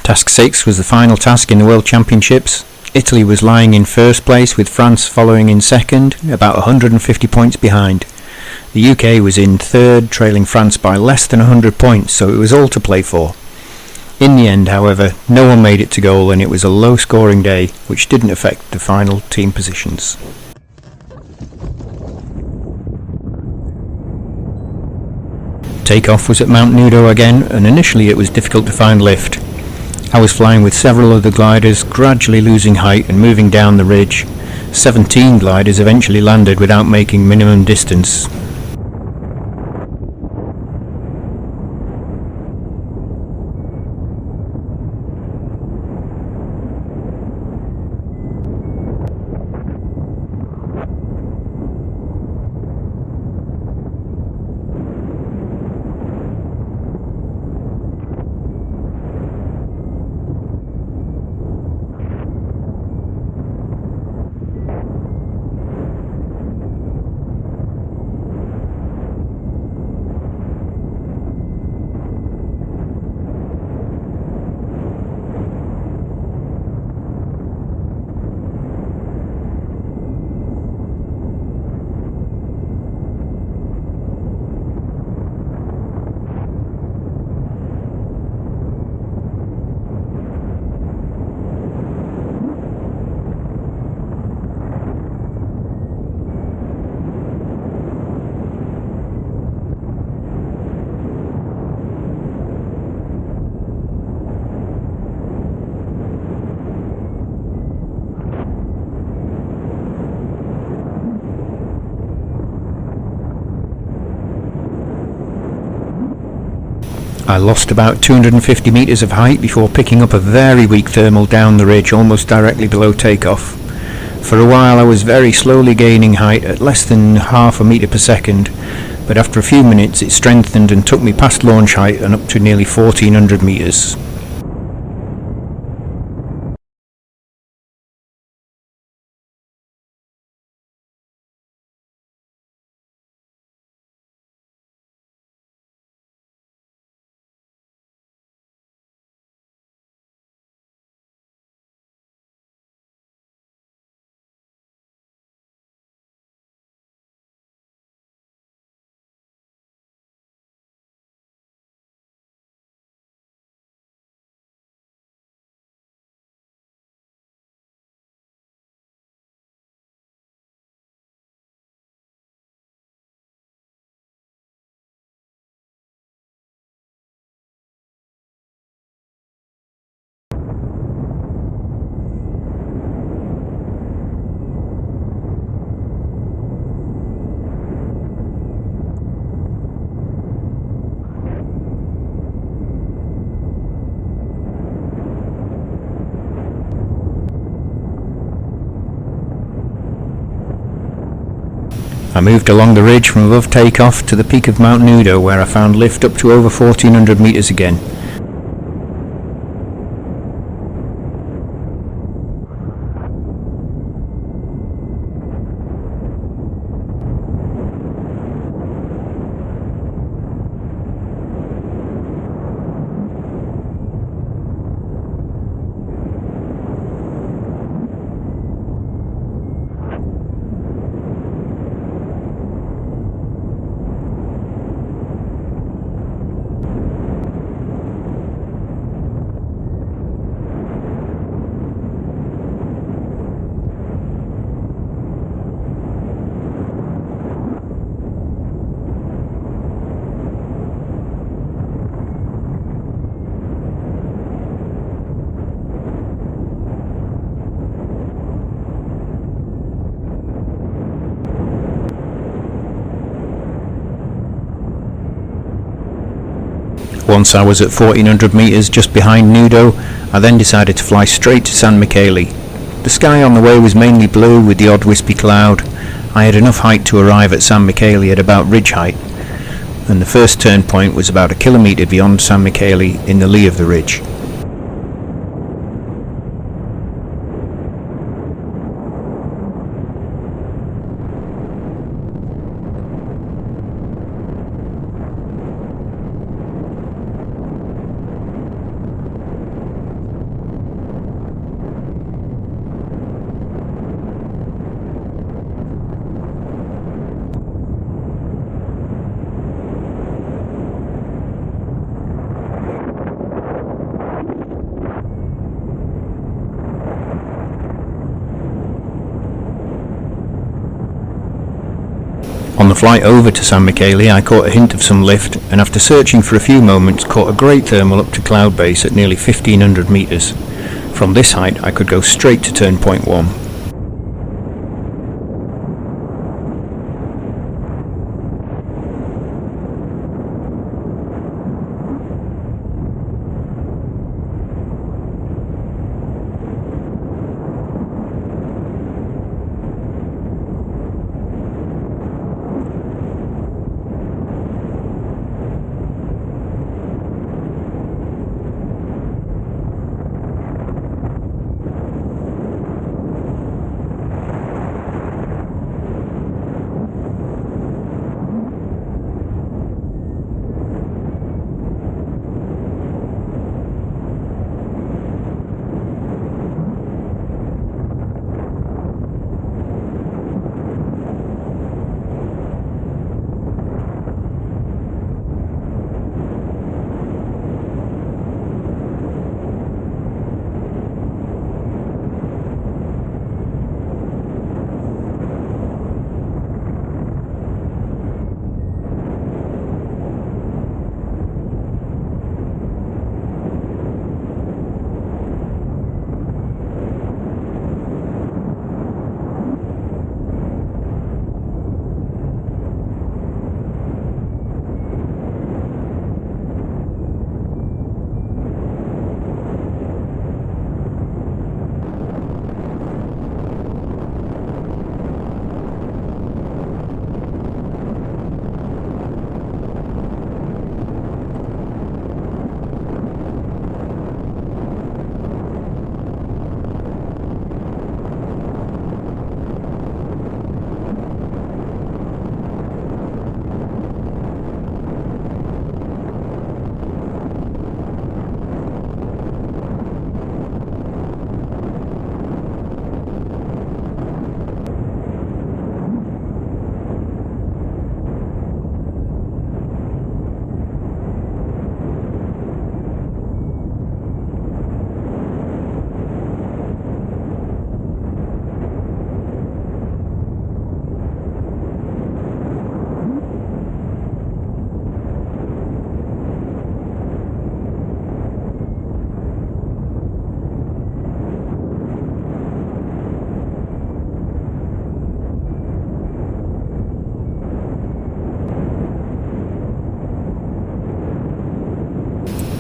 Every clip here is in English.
Task 6 was the final task in the World Championships. Italy was lying in first place with France following in second, about 150 points behind. The UK was in third, trailing France by less than 100 points, so it was all to play for. In the end, however, no one made it to goal and it was a low-scoring day, which didn't affect the final team positions. Takeoff was at Mount Nudo again, and initially it was difficult to find lift. I was flying with several other gliders, gradually losing height and moving down the ridge. 17 gliders eventually landed without making minimum distance. I lost about 250 metres of height before picking up a very weak thermal down the ridge almost directly below takeoff. For a while I was very slowly gaining height at less than half a metre per second, but after a few minutes it strengthened and took me past launch height and up to nearly 1400 metres. I moved along the ridge from above takeoff to the peak of Mount Nudo, where I found lift up to over 1400 metres again. Once I was at 1400 metres just behind Nudo, I then decided to fly straight to San Michele. The sky on the way was mainly blue with the odd wispy cloud. I had enough height to arrive at San Michele at about ridge height, and the first turn point was about a kilometre beyond San Michele in the lee of the ridge. the flight over to San Michele I caught a hint of some lift, and after searching for a few moments caught a great thermal up to cloud base at nearly 1500 metres. From this height I could go straight to turnpoint 1.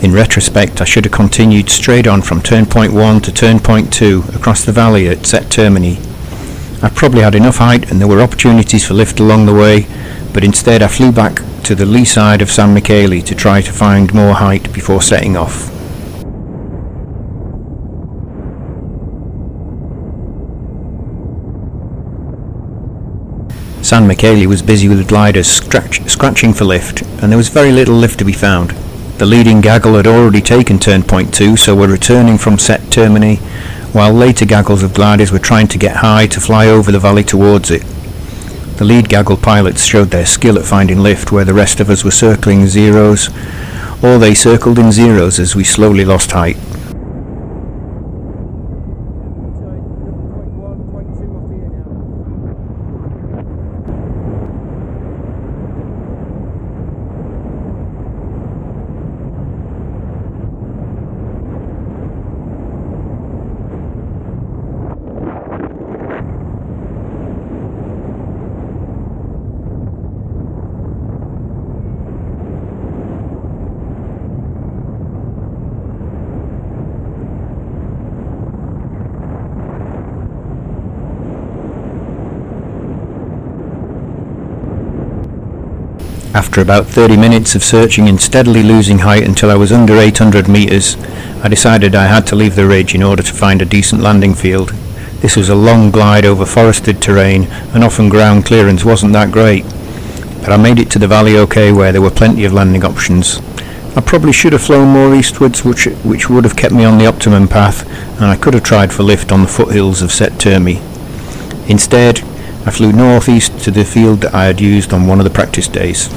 In retrospect, I should have continued straight on from turnpoint 1 to turnpoint 2 across the valley at set termini. I probably had enough height and there were opportunities for lift along the way, but instead I flew back to the lee side of San Michele to try to find more height before setting off. San Michele was busy with gliders scratching for lift, and there was very little lift to be found. The leading gaggle had already taken turnpoint 2, so were returning from set termini, while later gaggles of gliders were trying to get high to fly over the valley towards it. The lead gaggle pilots showed their skill at finding lift where the rest of us were circling zeros, or they circled in zeros as we slowly lost height. After about 30 minutes of searching and steadily losing height until I was under 800 metres, I decided I had to leave the ridge in order to find a decent landing field. This was a long glide over forested terrain, and often ground clearance wasn't that great, but I made it to the valley okay, where there were plenty of landing options. I probably should have flown more eastwards, which would have kept me on the optimum path, and I could have tried for lift on the foothills of Set Termi. Instead, I flew northeast to the field that I had used on one of the practice days.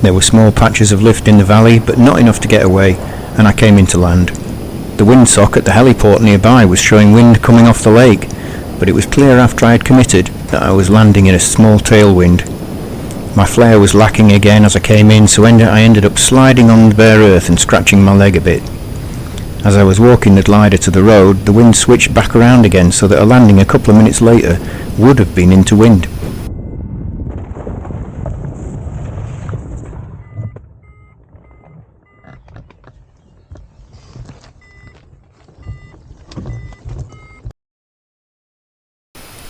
There were small patches of lift in the valley, but not enough to get away, and I came into land. The windsock at the heliport nearby was showing wind coming off the lake, but it was clear after I had committed that I was landing in a small tailwind. My flare was lacking again as I came in, so I ended up sliding on the bare earth and scratching my leg a bit. As I was walking the glider to the road, the wind switched back around again, so that a landing a couple of minutes later would have been into wind.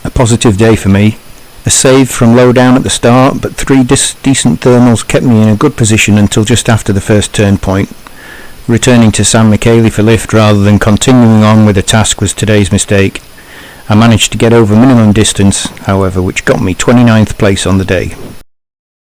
A positive day for me. A save from low down at the start, but 3 decent thermals kept me in a good position until just after the first turn point. Returning to San Michele for lift rather than continuing on with the task was today's mistake. I managed to get over minimum distance, however, which got me 29th place on the day.